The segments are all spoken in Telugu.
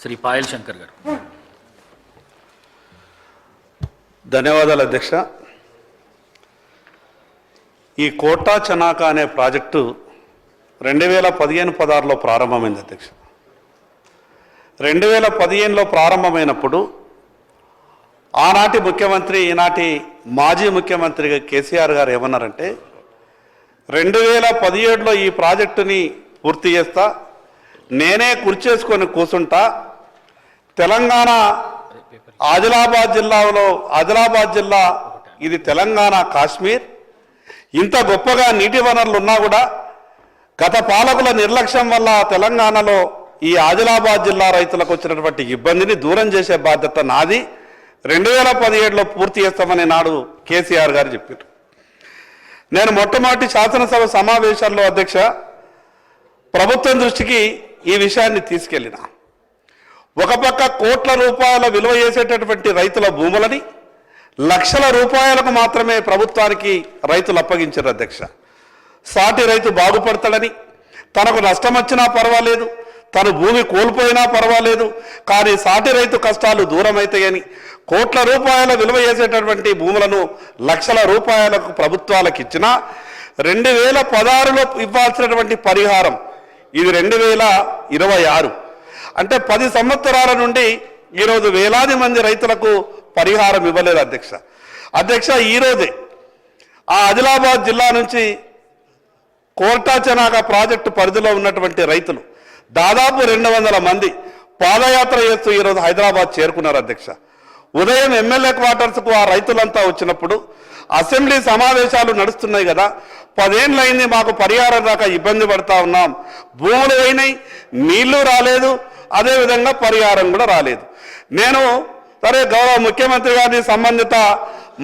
శ్రీ పాయల్ శంకర్ గారు. ధన్యవాదాలు అధ్యక్ష. ఈ కోటా చనాక అనే ప్రాజెక్టు 2015-16లో ప్రారంభమైంది అధ్యక్ష. 2015లో ప్రారంభమైనప్పుడు ఆనాటి ముఖ్యమంత్రి ఈనాటి మాజీ ముఖ్యమంత్రిగా కేసీఆర్ గారు ఏమన్నారంటే 2017లో ఈ ప్రాజెక్టుని పూర్తి చేస్తా, నేనే కుర్చేసుకొని కూర్చుంటా, తెలంగాణ ఆదిలాబాద్ జిల్లా ఇది తెలంగాణ కాశ్మీర్, ఇంత గొప్పగా నీటి వనరులు ఉన్నా కూడా గత పాలకుల నిర్లక్ష్యం వల్ల తెలంగాణలో ఈ ఆదిలాబాద్ జిల్లా రైతులకు వచ్చినటువంటి ఇబ్బందిని దూరం చేసే బాధ్యత నాది, 2017లో పూర్తి చేస్తామని నాడు కేసీఆర్ గారు చెప్పారు. నేను మొట్టమొదటి శాసనసభ సమావేశాల్లో అధ్యక్ష ప్రభుత్వం దృష్టికి ఈ విషయాన్ని తీసుకెళ్ళిన. ఒక పక్క కోట్ల రూపాయల విలువ చేసేటటువంటి రైతుల భూములని లక్షల రూపాయలకు మాత్రమే ప్రభుత్వానికి రైతులు అప్పగించారు అధ్యక్ష. సాటి రైతు బాగుపడతాడని, తనకు నష్టం వచ్చినా పర్వాలేదు, తను భూమి కోల్పోయినా పర్వాలేదు, కానీ సాటి రైతు కష్టాలు దూరం అవుతాయని కోట్ల రూపాయల విలువ చేసేటటువంటి భూములను లక్షల రూపాయలకు ప్రభుత్వాలకు ఇచ్చినా 2016లో ఇవ్వాల్సినటువంటి పరిహారం ఇది 2026, అంటే 10 సంవత్సరాల నుండి ఈరోజు వేలాది మంది రైతులకు పరిహారం ఇవ్వలేదు అధ్యక్ష. ఈరోజే ఆ ఆదిలాబాద్ జిల్లా నుంచి కోటా చనాక ప్రాజెక్టు పరిధిలో ఉన్నటువంటి రైతులు దాదాపు 200 మంది పాదయాత్ర చేస్తూ ఈరోజు హైదరాబాద్ చేరుకున్నారు అధ్యక్ష. ఉదయం ఎమ్మెల్యే క్వార్టర్స్కు ఆ రైతులంతా వచ్చినప్పుడు అసెంబ్లీ సమావేశాలు నడుస్తున్నాయి కదా, 10 ఏళ్ళైంది మాకు పరిహారం దాకా ఇబ్బంది పడతా ఉన్నాం, భూములు అయినాయి, నీళ్లు రాలేదు, అదేవిధంగా పరిహారం కూడా రాలేదు. నేను సరే గౌరవ ముఖ్యమంత్రి గారిని సంబంధిత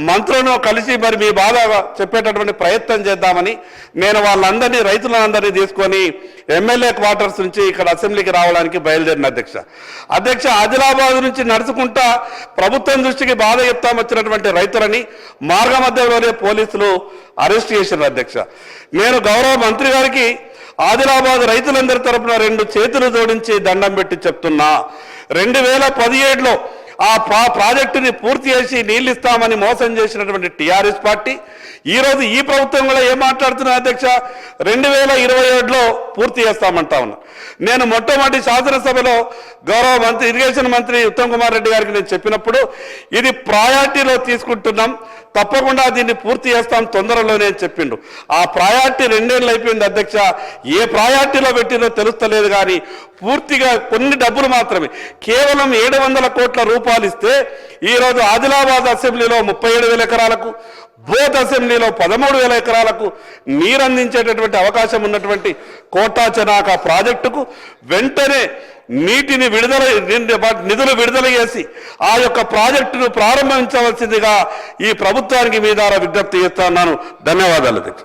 మంత్రులను కలిసి మరి మీ బాధ చెప్పేటటువంటి ప్రయత్నం చేద్దామని నేను వాళ్ళందరినీ రైతులందరినీ తీసుకొని ఎమ్మెల్యే క్వార్టర్స్ నుంచి ఇక్కడ అసెంబ్లీకి రావడానికి బయలుదేరిన అధ్యక్ష. ఆదిలాబాద్ నుంచి నడుచుకుంటా ప్రభుత్వం దృష్టికి బాధ చెప్తాం వచ్చినటువంటి రైతులని మార్గ మధ్యలోనే పోలీసులు అరెస్ట్ చేశారు అధ్యక్ష. నేను గౌరవ మంత్రి గారికి ఆదిలాబాద్ రైతులందరి తరపున 2 చేతులు జోడించి దండం పెట్టి చెప్తున్నా, 2017లో ఆ ప్రాజెక్టుని పూర్తి చేసి నీళ్ళు ఇస్తామని మోసం చేసినటువంటి టీఆర్ఎస్ పార్టీ ఈరోజు ఈ ప్రభుత్వం కూడా ఏం మాట్లాడుతున్నారు అధ్యక్ష, 2027లో పూర్తి చేస్తామంటా ఉన్నా. నేను మొట్టమొదటి శాసనసభలో గౌరవ ఇరిగేషన్ మంత్రి ఉత్తమ్ కుమార్ రెడ్డి గారికి నేను చెప్పినప్పుడు ఇది ప్రయారిటీలో తీసుకుంటున్నాం, తప్పకుండా దీన్ని పూర్తి చేస్తాం తొందరలోనే అని చెప్పిండు. ఆ ప్రయారిటీ 2 ఏళ్ళు అయిపోయింది అధ్యక్ష. ఏ ప్రయారిటీలో పెట్టిందో తెలుస్తలేదు, కానీ పూర్తిగా కొన్ని డబ్బులు మాత్రమే కేవలం 700 కోట్ల రూపాయలు ఇస్తే ఈరోజు ఆదిలాబాద్ అసెంబ్లీలో 37,000 ఎకరాలకు, బోత్ అసెంబ్లీలో 13,000 ఎకరాలకు నీరు అందించేటటువంటి అవకాశం ఉన్నటువంటి కోటా చనాక ప్రాజెక్టుకు వెంటనే నిధులు విడుదల చేసి ఆ యొక్క ప్రాజెక్టును ప్రారంభించవలసిందిగా ఈ ప్రభుత్వానికి మీ ద్వారా విజ్ఞప్తి చేస్తున్నాను. ధన్యవాదాలు అధ్యక్ష.